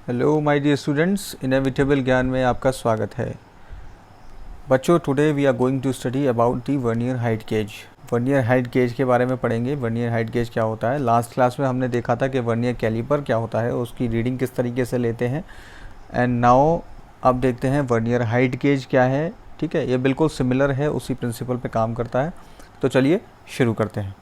Hello my dear students, inevitable Gyan में आपका स्वागत है। बच्चों, today we are going to study about the vernier height gauge. Vernier height gauge के बारे में पढ़ेंगे। वर्नियर हाइट गेज क्या होता है। लास्ट क्लास में हमने देखा था कि वर्नियर कैलिपर क्या होता है, उसकी रीडिंग किस तरीके से लेते हैं। एंड नाउ अब देखते हैं वर्नियर हाइट गेज क्या है। ठीक है, ये बिल्कुल सिमिलर है, उसी प्रिंसिपल पे काम करता है। तो चलिए शुरू करते हैं।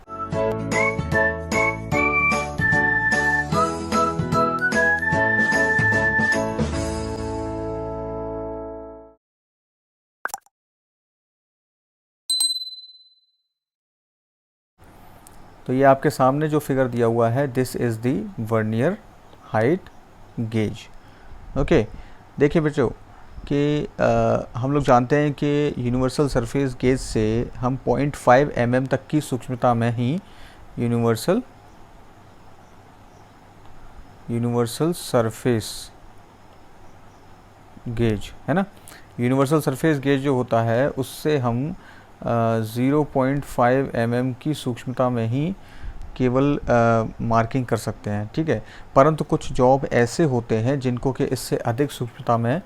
तो ये आपके सामने जो फिगर दिया हुआ है, this is the vernier height gauge. Okay, देखिए बच्चों कि हम लोग जानते हैं कि यूनिवर्सल सरफेस गेज से हम 0.5 mm तक की सूक्ष्मता में ही यूनिवर्सल सरफेस गेज है ना। यूनिवर्सल सरफेस गेज जो होता है उससे हम 0.5 mm की सूक्ष्मता में ही केवल मार्किंग कर सकते हैं। ठीक है, परंतु कुछ जॉब ऐसे होते हैं जिनको कि इससे अधिक सूक्ष्मता में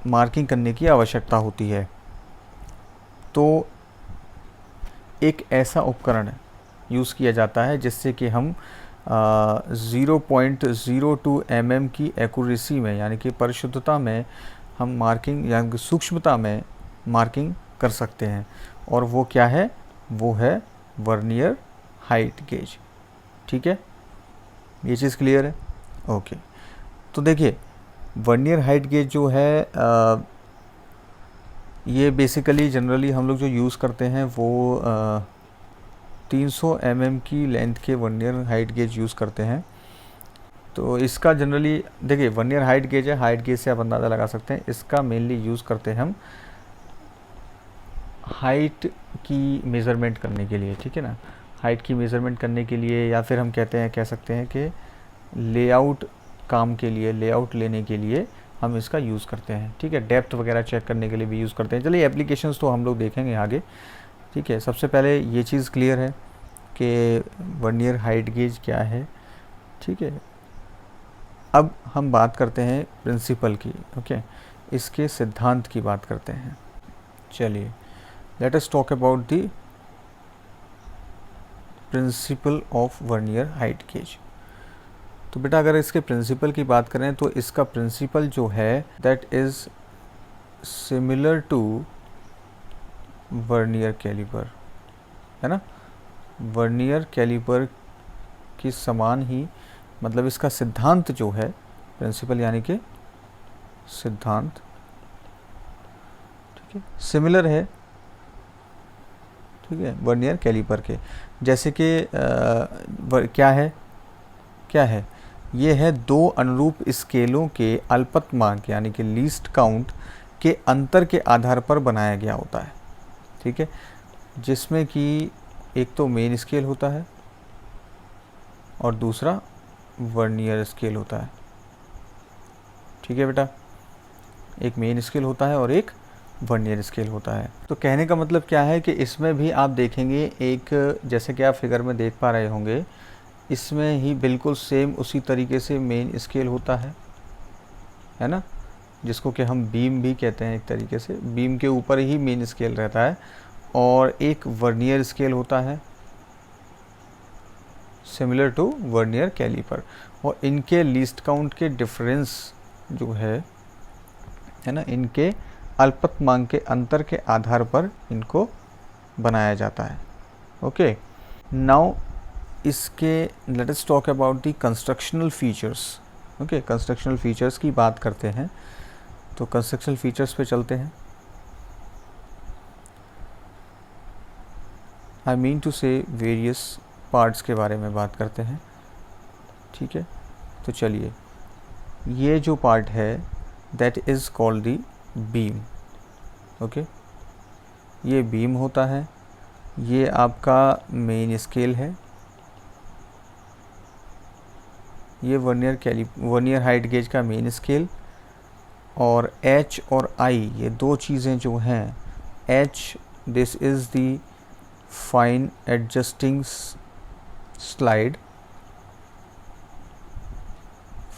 मार्किंग करने की आवश्यकता होती है। तो एक ऐसा उपकरण यूज़ किया जाता है जिससे कि हम 0.02 mm की एक्यूरेसी में, यानी कि परिशुद्धता में हम मार्किंग यानी कि सूक्ष्मता में मार्किंग कर सकते हैं। और वो क्या है? वो है वर्नियर हाइट गेज। ठीक है, ये चीज़ क्लियर है? ओके, तो देखिए वर्नियर हाइट गेज जो है ये बेसिकली जनरली हम लोग जो यूज़ करते हैं वो 300 mm की लेंथ के वर्नियर हाइट गेज यूज़ करते हैं। तो इसका जनरली देखिए वर्नियर हाइट गेज है, हाइट गेज से आप अंदाज़ा लगा सकते हैं। इसका मेनली यूज़ करते हैं हम हाइट की मेज़रमेंट करने के लिए। ठीक है ना, हाइट की मेज़रमेंट करने के लिए, या फिर हम कह सकते हैं कि लेआउट काम के लिए, लेआउट लेने के लिए हम इसका यूज़ करते हैं। ठीक है, डेप्थ वगैरह चेक करने के लिए भी यूज़ करते हैं। चलिए एप्लीकेशंस तो हम लोग देखेंगे आगे। ठीक है, सबसे पहले ये चीज़ क्लियर है कि वर्नियर हाइट गेज क्या है। ठीक है, अब हम बात करते हैं प्रिंसिपल की। ओके, इसके सिद्धांत की बात करते हैं। चलिए let us talk about the principle of vernier height gauge. तो बेटा अगर इसके प्रिंसिपल की बात करें तो इसका प्रिंसिपल जो है that is similar to vernier caliper, है ना। वर्नियर कैलिपर की समान ही, मतलब इसका सिद्धांत जो है, प्रिंसिपल यानी कि सिद्धांत, ठीक है, सिमिलर है। ठीक है, वर्नियर कैलिपर के जैसे कि क्या है ये है दो अनुरूप स्केलों के अल्पतमांक यानी कि लीस्ट काउंट के अंतर के आधार पर बनाया गया होता है। ठीक है, जिसमें कि एक तो मेन स्केल होता है और दूसरा वर्नियर स्केल होता है। ठीक है बेटा, एक मेन स्केल होता है और एक वर्नियर स्केल होता है। तो कहने का मतलब क्या है कि इसमें भी आप देखेंगे एक, जैसे कि आप फिगर में देख पा रहे होंगे, इसमें ही बिल्कुल सेम उसी तरीके से मेन स्केल होता है ना, जिसको कि हम बीम भी कहते हैं। एक तरीके से बीम के ऊपर ही मेन स्केल रहता है और एक वर्नियर स्केल होता है सिमिलर टू वर्नियर कैलिपर। और इनके लीस्ट काउंट के डिफरेंस जो है ना, इनके अल्पतमांक के अंतर के आधार पर इनको बनाया जाता है। ओके, नाउ इसके let us talk about the constructional features. Okay, constructional features की बात करते हैं। तो कंस्ट्रक्शनल फीचर्स पे चलते हैं। आई मीन टू से वेरियस पार्ट्स के बारे में बात करते हैं। ठीक है, तो चलिए ये जो पार्ट है that is called the beam. Okay, ये बीम होता है, ये आपका मेन स्केल है, ये वर्नियर हाइट गेज का मेन स्केल। और H और I ये दो चीज़ें जो हैं, H this is the fine adjusting slide,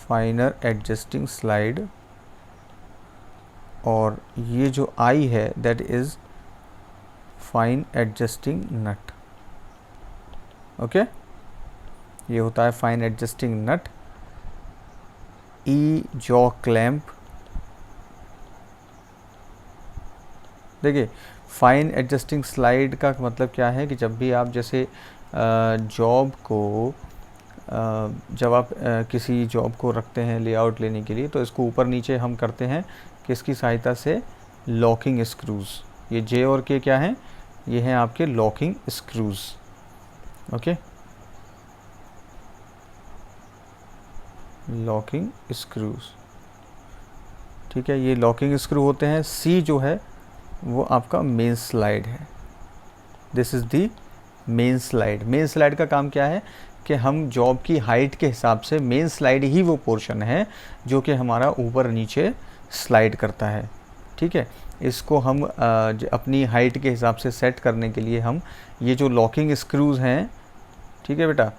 finer adjusting slide, और ये जो आई है that is fine adjusting nut. Okay, ये होता है fine adjusting nut. E jaw clamp, देखिए फाइन एडजस्टिंग स्लाइड का मतलब क्या है कि जब भी आप जैसे जॉब को जब आप किसी जॉब को रखते हैं लेआउट लेने के लिए, तो इसको ऊपर नीचे हम करते हैं किसकी सहायता से, लॉकिंग स्क्रूज। ये जे और के क्या हैं, ये हैं आपके locking screws. Okay, locking screws, ठीक है, ये लॉकिंग स्क्रू होते हैं। सी जो है वो आपका मेन स्लाइड है, this is the main slide. Main slide का काम क्या है कि हम जॉब की हाइट के हिसाब से, मेन स्लाइड ही वो पोर्शन है जो कि हमारा ऊपर नीचे स्लाइड करता है। ठीक है, इसको हम अपनी हाइट के हिसाब से सेट करने के लिए हम ये जो लॉकिंग स्क्रूज़ हैं, ठीक है बेटा,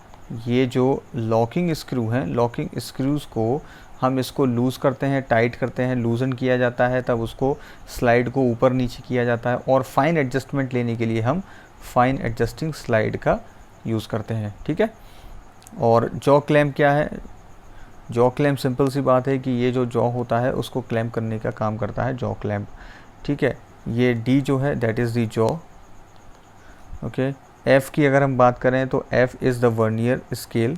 ये जो लॉकिंग स्क्रू हैं, लॉकिंग स्क्रूज़ को हम इसको लूज़ करते हैं, टाइट करते हैं, लूज़न किया जाता है, तब उसको स्लाइड को ऊपर नीचे किया जाता है। और फाइन एडजस्टमेंट लेने के लिए हम फाइन एडजस्टिंग स्लाइड का यूज़ करते हैं। ठीक है, और जॉ क्लैंप क्या है, जॉ क्लैंप सिंपल सी बात है कि ये जो जॉ होता है उसको क्लैंप करने का काम करता है जॉ क्लैंप। ठीक है, ये डी जो है that is the jaw. Okay, F की अगर हम बात करें तो F is the vernier scale,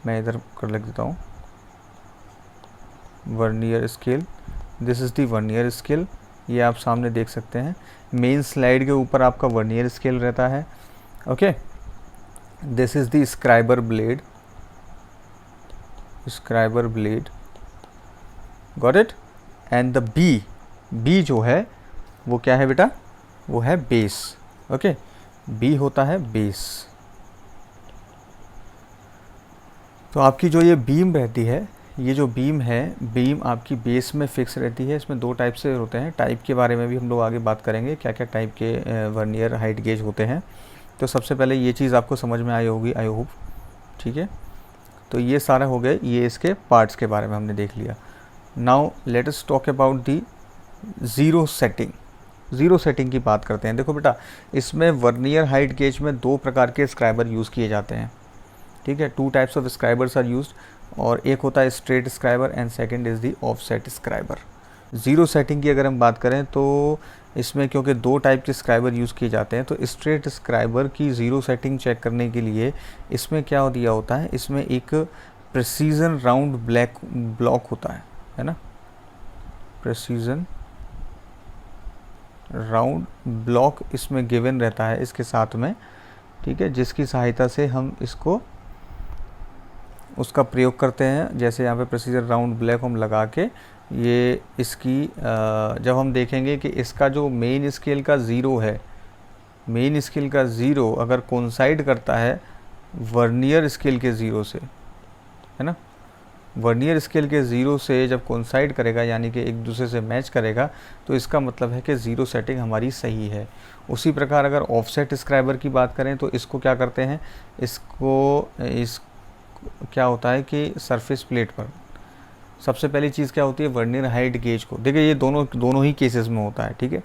मैं इधर कर लिख देता हूँ, vernier scale, this is the vernier scale, ये आप सामने देख सकते हैं। मेन स्लाइड के ऊपर आपका वर्नियर स्केल रहता है। Okay, this is the scriber blade, scriber blade, got it. And the B, B जो है वो क्या है बेटा, वो है बेस। ओके, बी होता है बेस। तो आपकी जो ये बीम रहती है, ये जो बीम है, बीम आपकी बेस में फिक्स रहती है। इसमें दो टाइप से होते हैं, टाइप के बारे में भी हम लोग आगे बात करेंगे, क्या क्या टाइप के वर्नियर हाइट गेज होते हैं। तो सबसे पहले ये चीज़ आपको समझ में आई होगी, आई होप। ठीक है, तो ये सारा हो गए, ये इसके पार्ट्स के बारे में हमने देख लिया। Now let us talk about the zero setting. Zero setting की बात करते हैं। देखो बेटा, इसमें वर्नियर हाइट गेज में दो प्रकार के स्क्राइबर यूज़ किए जाते हैं। ठीक है, two types of scribers are used, और एक होता है straight scriber and second is the offset scriber. Zero setting की अगर हम बात करें तो इसमें क्योंकि दो टाइप के स्क्राइबर यूज़ किए जाते हैं, तो स्ट्रेट स्क्राइबर की ज़ीरो सेटिंग चेक करने के लिए इसमें क्या दिया होता है, इसमें एक प्रेसीजन राउंड ब्लॉक होता है ना, प्रेसीजन राउंड ब्लॉक इसमें गिवन रहता है इसके साथ में। ठीक है, जिसकी सहायता से हम इसको उसका प्रयोग करते हैं। जैसे यहाँ पे प्रेसीजन राउंड ब्लॉक हम लगा के ये इसकी जब हम देखेंगे कि इसका जो मेन स्केल का ज़ीरो है, मेन स्केल का ज़ीरो अगर कोइंसाइड करता है वर्नियर स्केल के ज़ीरो से, है ना, वर्नियर स्केल के ज़ीरो से जब कोइंसाइड करेगा, यानी कि एक दूसरे से मैच करेगा, तो इसका मतलब है कि ज़ीरो सेटिंग हमारी सही है। उसी प्रकार अगर ऑफसेट स्क्राइबर की बात करें तो इसको क्या करते हैं, इसको क्या होता है कि सरफेस प्लेट पर सबसे पहली चीज़ क्या होती है, वर्नियर हाइट गेज को, देखिए ये दोनों ही केसेस में होता है। ठीक है,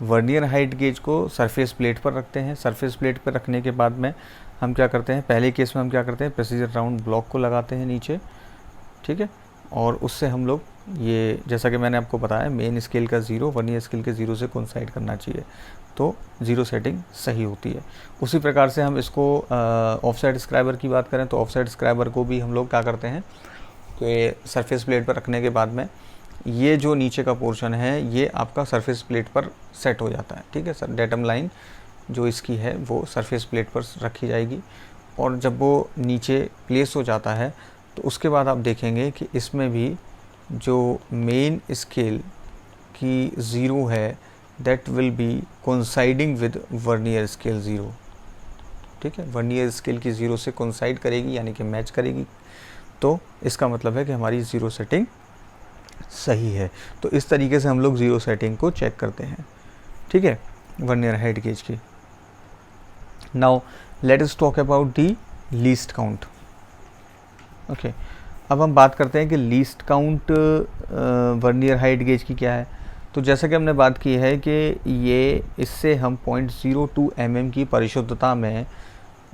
वर्नियर हाइट गेज को सरफेस प्लेट पर रखते हैं। सरफेस प्लेट पर रखने के बाद में हम क्या करते हैं, पहले केस में हम क्या करते हैं, प्रेसीजन राउंड ब्लॉक को लगाते हैं नीचे। ठीक है, और उससे हम लोग ये, जैसा कि मैंने आपको बताया, मेन स्केल का ज़ीरो वर्नियर स्केल के ज़ीरो से कोइंसाइड करना चाहिए, तो ज़ीरो सेटिंग सही होती है। उसी प्रकार से हम इसको ऑफसेट स्क्राइबर की बात करें तो ऑफसेट स्क्राइबर को भी हम लोग क्या करते हैं कि सरफेस प्लेट पर रखने के बाद में ये जो नीचे का पोर्शन है ये आपका सरफेस प्लेट पर सेट हो जाता है। ठीक है सर, डेटम लाइन जो इसकी है वो सरफेस प्लेट पर रखी जाएगी, और जब वो नीचे प्लेस हो जाता है तो उसके बाद आप देखेंगे कि इसमें भी जो मेन स्केल की ज़ीरो है that will be coinciding with vernier scale zero. ठीक है, वर्नियर स्केल की ज़ीरो से कोइंसाइड करेगी, यानी कि मैच करेगी, तो इसका मतलब है कि हमारी ज़ीरो सेटिंग सही है। तो इस तरीके से हम लोग ज़ीरो सेटिंग को चेक करते हैं। ठीक है, वर्नियर हाइट गेज की। Now let us talk about the least count. Okay, अब हम बात करते हैं कि least count vernier height gauge की क्या है। तो जैसा कि हमने बात की है कि ये इससे हम 0.02 mm की परिशुद्धता में,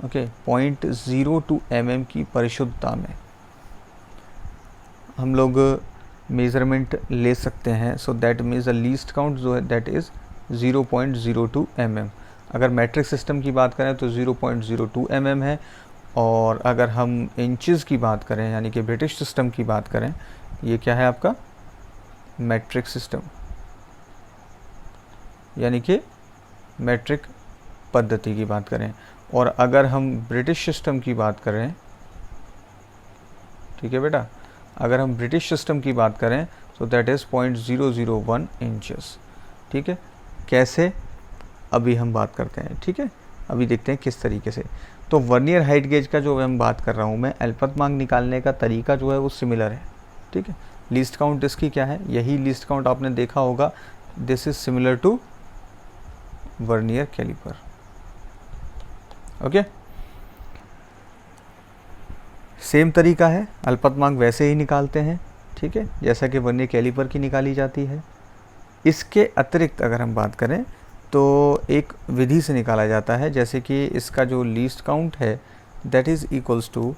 ओके, 0.02 mm की परिशुद्धता में हम लोग मेज़रमेंट ले सकते हैं। So that means the least count जो है दैट इज़ 0.02 mm। अगर मैट्रिक सिस्टम की बात करें तो 0.02 mm है, और अगर हम इंचज़ की बात करें यानी कि ब्रिटिश सिस्टम की बात करें, ये क्या है आपका मैट्रिक सिस्टम, यानी कि मैट्रिक पद्धति की बात करें। और अगर हम ब्रिटिश सिस्टम की बात करें, ठीक है बेटा, अगर हम ब्रिटिश सिस्टम की बात करें तो दैट इज़ 0.001 इंचेस। ठीक है, कैसे अभी हम बात करते हैं। ठीक है, अभी देखते हैं किस तरीके से। तो वर्नियर हाइट गेज का जो मैं बात कर रहा हूँ, मैं अल्पतमांक निकालने का तरीका जो है वो सिमिलर है। ठीक है, लीस्ट काउंट इसकी क्या है, यही लीस्ट काउंट आपने देखा होगा, this is similar to vernier caliper. Okay, same तरीका है, अल्पतमांक वैसे ही निकालते हैं। ठीक है, जैसा कि वर्नियर कैलिपर की निकाली जाती है। इसके अतिरिक्त अगर हम बात करें तो एक विधि से निकाला जाता है, जैसे कि इसका जो लीस्ट काउंट है that is equals to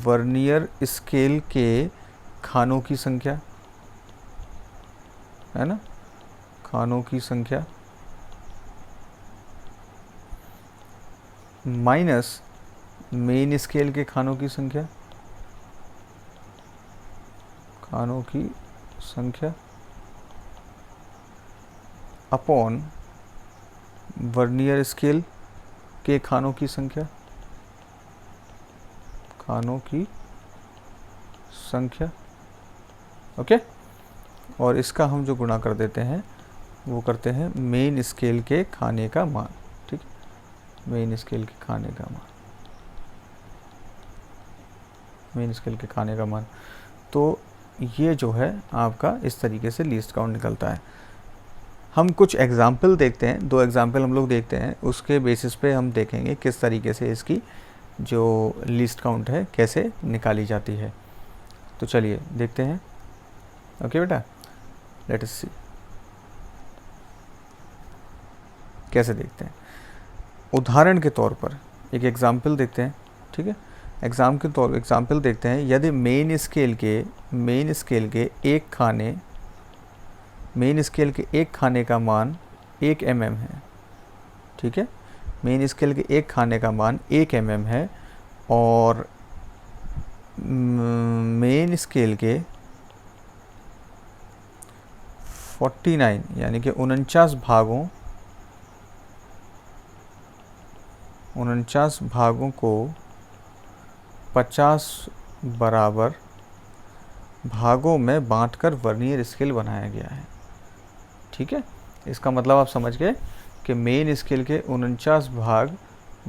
vernier scale के खानों की संख्या, है ना, खानों की संख्या माइनस मेन स्केल के खानों की संख्या, खानों की संख्या अपॉन वर्नियर स्केल के खानों की संख्या, खानों की संख्या। ओके, और इसका हम जो गुणा कर देते हैं वो करते हैं मेन स्केल के खाने का मान। ठीक है, मेन स्केल के खाने का मान, मेन स्केल के खाने का मान। तो ये जो है आपका इस तरीके से लीस्ट काउंट निकलता है। हम कुछ एग्जाम्पल देखते हैं, 2 एग्जाम्पल हम लोग देखते हैं, उसके बेसिस पे हम देखेंगे किस तरीके से इसकी जो लीस्ट काउंट है कैसे निकाली जाती है। तो चलिए देखते हैं। ओके बेटा, लेट अस सी कैसे देखते हैं। उदाहरण के तौर पर एक एग्जाम्पल देखते हैं। ठीक है, एग्जाम्पल देखते हैं। यदि मेन स्केल के एक खाने का मान 1 mm है। ठीक है, मेन स्केल के एक खाने का मान 1 mm है, और मेन स्केल के 49 यानी कि 49 भागों को 50 बराबर भागों में बांटकर वर्नियर स्केल बनाया गया है। ठीक है, इसका मतलब आप समझ गए कि मेन स्केल के 49 भाग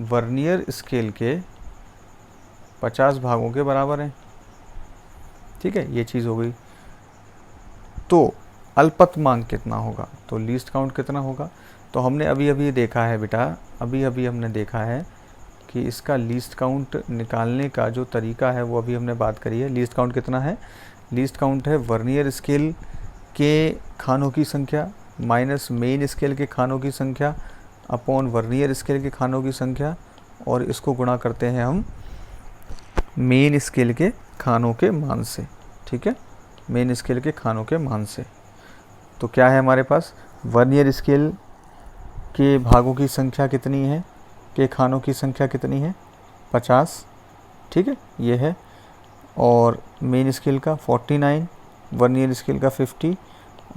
वर्नियर स्केल के 50 भागों के बराबर हैं। ठीक है, ये चीज़ हो गई। तो अल्पतमांक कितना होगा, तो लीस्ट काउंट कितना होगा। तो हमने अभी देखा है बेटा, अभी हमने देखा है कि इसका लीस्ट काउंट निकालने का जो तरीका है वो अभी हमने बात करी है। लीस्ट काउंट कितना है, लीस्ट काउंट है वर्नियर स्केल के खानों की संख्या माइनस मेन स्केल के खानों की संख्या अपॉन वर्नियर स्केल के खानों की संख्या, और इसको गुणा करते हैं हम मेन स्केल के खानों के मान से। ठीक है, मेन स्केल के खानों के मान से। तो क्या है हमारे पास, वर्नियर स्केल के भागों की संख्या कितनी है, के खानों की संख्या कितनी है, 50। ठीक है, ये है, और मेन स्केल का 49, वर्नियर स्केल का 50,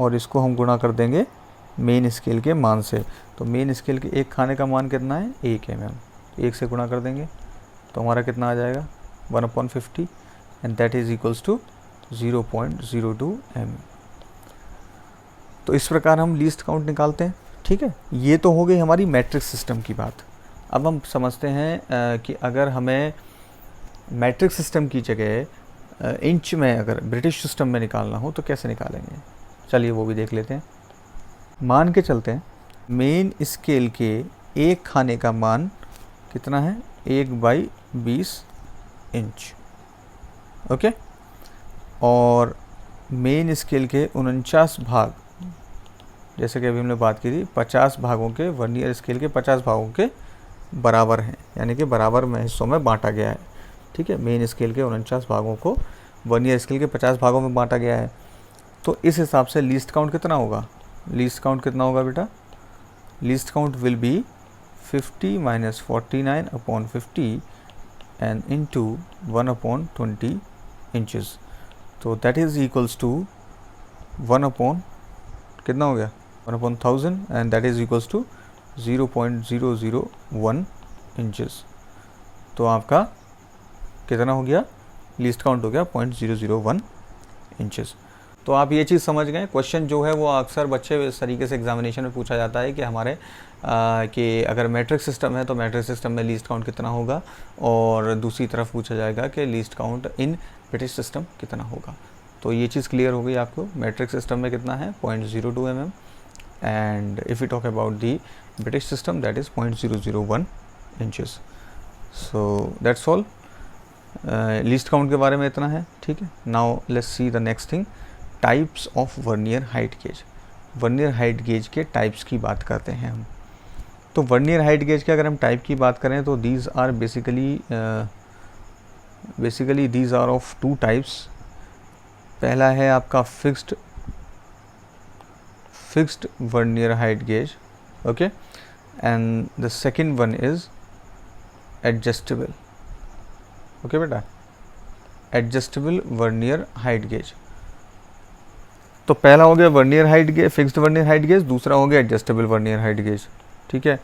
और इसको हम गुणा कर देंगे मेन स्केल के मान से। तो मेन स्केल के एक खाने का मान कितना है, 1 mm, 1 से गुणा कर देंगे तो हमारा कितना आ जाएगा 1/50, and that is equals to 0.02 mm। तो इस प्रकार हम लीस्ट काउंट निकालते हैं। ठीक है, ये तो हो गई हमारी मैट्रिक सिस्टम की बात। अब हम समझते हैं कि अगर हमें मैट्रिक सिस्टम की जगह इंच में अगर ब्रिटिश सिस्टम में निकालना हो तो कैसे निकालेंगे, चलिए वो भी देख लेते हैं। मान के चलते हैं मेन स्केल के एक खाने का मान कितना है, 1/20 इंच। ओके, और मेन स्केल के 49 भाग, जैसे कि अभी हमने बात की थी, 50 भागों के, वर्नियर स्केल के 50 भागों के बराबर हैं, यानी कि बराबर में हिस्सों में बांटा गया है। ठीक है, मेन स्केल के 49 भागों को वर्नियर स्केल के 50 भागों में बांटा गया है। तो इस हिसाब से लीस्ट काउंट कितना होगा? लीस्ट काउंट कितना होगा बेटा? Least count will be 50 - 49/50 and into 1/20 inches. तो दैट इज इक्वल्स टू 1 कितना हो गया? 1/1000 and that is equals to 0.001 inches. तो आपका कितना हो गया? लीस्ट काउंट हो गया 0.001 इंचेस। तो आप ये चीज़ समझ गए। क्वेश्चन जो है वो अक्सर बच्चे इस तरीके से एग्जामिनेशन में पूछा जाता है कि हमारे कि अगर मैट्रिक सिस्टम है तो मैट्रिक सिस्टम में लीस्ट काउंट कितना होगा, और दूसरी तरफ पूछा जाएगा कि least count in British system कितना होगा। तो ये चीज़ क्लियर हो गई आपको। मैट्रिक सिस्टम में कितना है? 0.02 mm, and if you talk about the British system that is 0.001 inches. So that's all. Least count के बारे में इतना है। ठीक है, now let's see the next thing, types of vernier height gauge. Vernier height gauge के types की बात करते हैं हम। तो वर्नियर हाइट गेज के अगर हम टाइप की बात करें तो these are basically these are of 2 types. पहला है आपका fixed vernier height gauge, okay, and the second one is adjustable. Okay बेटा, एडजस्टेबल वर्नियर हाइट गेज। तो पहला हो गया vernier height gauge, fixed vernier height gauge, दूसरा हो गया एडजस्टेबल वर्नियर हाइट गेज। ठीक है,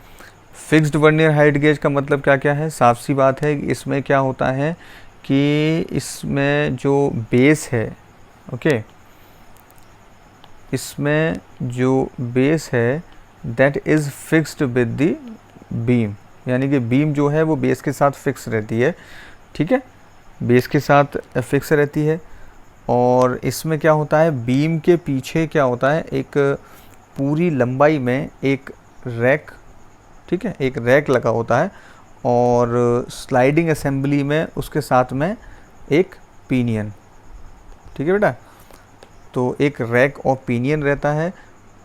फिक्स्ड वर्नियर हाइट गेज का मतलब क्या क्या है? साफ सी बात है, इसमें क्या होता है कि इसमें जो बेस है, ओके, इसमें जो बेस है that is fixed with the beam, यानी कि बीम जो है वो बेस के साथ फिक्स रहती है। ठीक है, बेस के साथ फिक्स रहती है। और इसमें क्या होता है, बीम के पीछे क्या होता है, एक पूरी लंबाई में एक रैक, ठीक है, एक रैक लगा होता है, और स्लाइडिंग असेंबली में उसके साथ में एक पिनियन। ठीक है बेटा, तो एक रैक और पिनियन रहता है,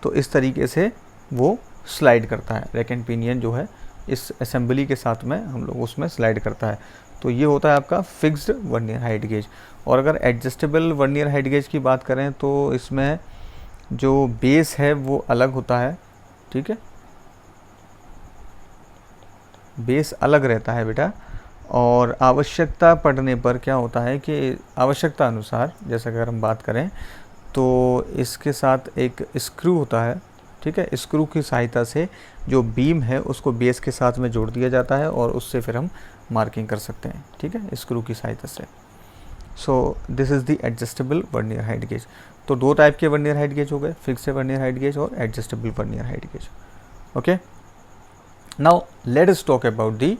तो इस तरीके से वो स्लाइड करता है। रैक एंड पिनियन जो है इस असेंबली के साथ में हम लोग उसमें स्लाइड करता है। तो ये होता है आपका फिक्स्ड वर्नियर हाइट गेज। और अगर एडजस्टेबल वर्नियर हाइट गेज की बात करें तो इसमें जो बेस है वो अलग होता है। ठीक है, बेस अलग रहता है बेटा, और आवश्यकता पड़ने पर क्या होता है कि आवश्यकता अनुसार, जैसे अगर हम बात करें तो इसके साथ एक स्क्रू होता है। ठीक है, स्क्रू की सहायता से जो बीम है उसको बेस के साथ में जोड़ दिया जाता है, और उससे फिर हम मार्किंग कर सकते हैं। ठीक है, स्क्रू की सहायता से। So this is the adjustable vernier height gauge. तो 2 टाइप के वर्नियर हाइट गेज हो गए, फिक्स्ड वर्नियर हाइट गेज और adjustable vernier height gauge. Okay, now let us talk about the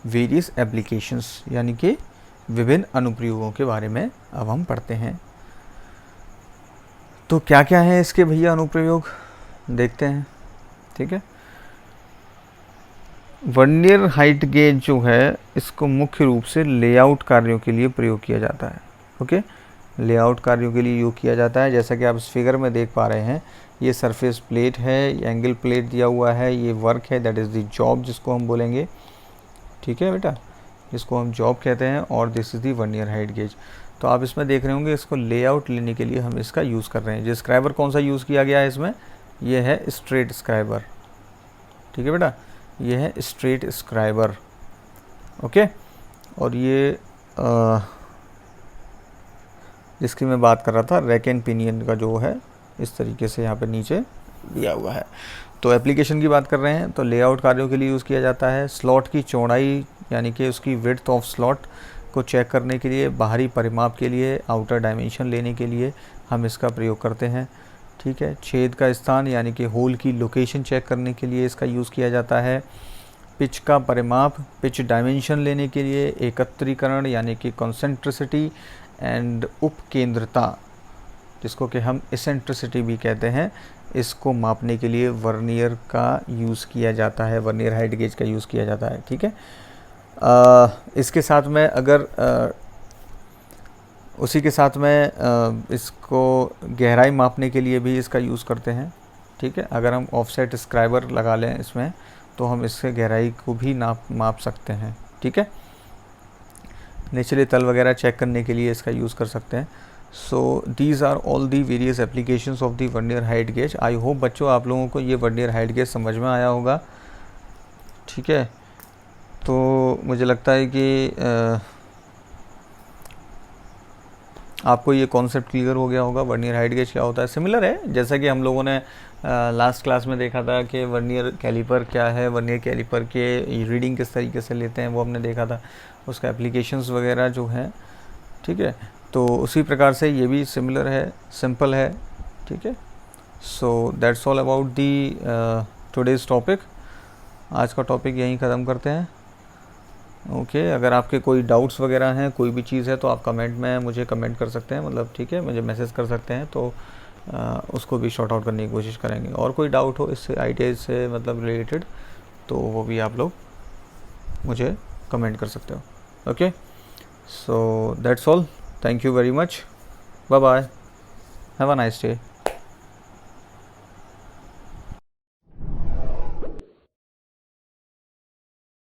various applications, यानी कि विभिन्न अनुप्रयोगों के बारे में अब हम पढ़ते हैं। तो क्या क्या है इसके भैया अनुप्रयोग, देखते हैं। ठीक है, वर्नियर हाइट गेज जो है इसको मुख्य रूप से लेआउट कार्यों के लिए प्रयोग किया जाता है। ओके, लेआउट कार्यों के लिए यूज किया जाता है। जैसा कि आप इस फिगर में देख पा रहे हैं, ये सरफेस प्लेट है, एंगल प्लेट दिया हुआ है, ये वर्क है, दैट इज़ द जॉब जिसको हम बोलेंगे। ठीक है बेटा, जिसको हम जॉब कहते हैं, और this is the vernier height gauge. तो आप इसमें देख रहे होंगे, इसको लेआउट लेने के लिए हम इसका यूज़ कर रहे हैं। जो स्क्राइबर कौन सा यूज़ किया गया है इसमें, ये है स्ट्रेट स्क्राइबर। ठीक है बेटा, ये है स्ट्रेट स्क्राइबर। ओके, और ये जिसकी मैं बात कर रहा था, रैक एंड पिनियन का जो है इस तरीके से यहाँ पे नीचे दिया हुआ है। तो एप्लीकेशन की बात कर रहे हैं तो लेआउट कार्यों के लिए यूज़ किया जाता है। स्लॉट की चौड़ाई, यानी कि उसकी विड्थ ऑफ स्लॉट को चेक करने के लिए, बाहरी परिमाप के लिए, आउटर डायमेंशन लेने के लिए हम इसका प्रयोग करते हैं। ठीक है, छेद का स्थान यानी कि होल की लोकेशन चेक करने के लिए इसका यूज़ किया जाता है। पिच का परिमाप, पिच डायमेंशन लेने के लिए, एकत्रीकरण यानी कि कॉन्सेंट्रिसिटी एंड उपकेंद्रता, जिसको कि हम इसेंट्रिसिटी भी कहते हैं, इसको मापने के लिए वर्नियर का यूज़ किया जाता है, वर्नियर हाइट गेज का यूज़ किया जाता है। ठीक है, इसके साथ में अगर उसी के साथ में इसको गहराई मापने के लिए भी इसका यूज़ करते हैं। ठीक है, अगर हम ऑफसेट स्क्राइबर लगा लें इसमें तो हम इससे गहराई को भी माप सकते हैं। ठीक है, निचले तल वगैरह चेक करने के लिए इसका यूज़ कर सकते हैं। So these are all the various applications of the vernier height gauge. I hope बच्चों आप लोगों को ये वर्नियर हाइट गेज समझ में आया होगा। ठीक है, तो मुझे लगता है कि आपको ये कॉन्सेप्ट क्लियर हो गया होगा वर्नियर हाइट गेज क्या होता है। सिमिलर है जैसा कि हम लोगों ने लास्ट क्लास में देखा था कि वर्नियर कैलिपर क्या है, वर्नियर कैलिपर के रीडिंग किस तरीके से लेते हैं वो हमने देखा था, उसका एप्लीकेशंस वगैरह जो हैं। ठीक है, तो उसी प्रकार से ये भी सिमिलर है, सिंपल है। ठीक है, सो that's all about the today's topic. आज का टॉपिक यहीं ख़त्म करते हैं। ओके, अगर आपके कोई डाउट्स वगैरह हैं, कोई भी चीज़ है तो आप कमेंट में मुझे कमेंट कर सकते हैं, मतलब ठीक है, मुझे मैसेज कर सकते हैं, तो उसको भी शॉर्ट आउट करने की कोशिश करेंगे। और कोई डाउट हो इससे ITI से मतलब रिलेटेड तो वो भी आप लोग मुझे कमेंट कर सकते हो। Okay, so that's all, thank you very much, bye bye, have a nice day.